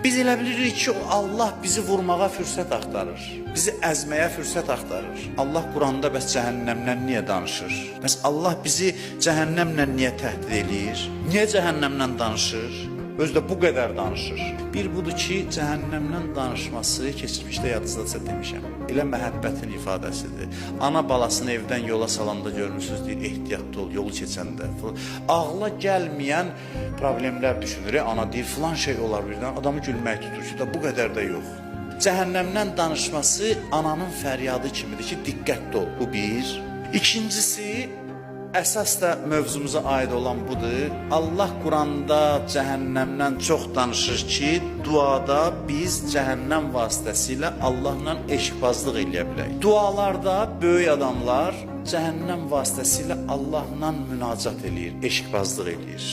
Biz elə bilirik ki, Allah bizi vurmağa fürsət axtarır. Bizi əzməyə fürsət axtarır. Allah Quranda bəs cəhənnəmdən niyə danışır? Bəs Allah bizi cəhənnəmlə niyə təhdid eləyir? Niyə cəhənnəmdən danışır? Özü də bu qədər danışır. Bir budur ki, cəhənnəmdən danışması keçmişdə yadınızda demişəm. Elə məhəbbətin ifadəsidir. Ana balasını evdən yola salanda görmürsünüz, deyir, ehtiyatlı ol, yolu keçəndə. Ağla gəlməyən problemlər düşünür. Ana deyir, filan şey olar birdən, adamı gülmək tutur ki, da bu qədər də yox. Cəhənnəmdən danışması ananın fəryadı kimidir ki, diqqətli ol, bu bir. İkincisi, əsas da mövzumuza aid olan budur. Allah Quranda cəhənnəmdən çox danışır ki, duada biz cəhənnəm vasitəsilə Allahla eşqbazlıq eləyə bilək. Dualarda böyük adamlar cəhənnəm vasitəsilə Allahla münacat eləyir, eşqbazlıq eləyir.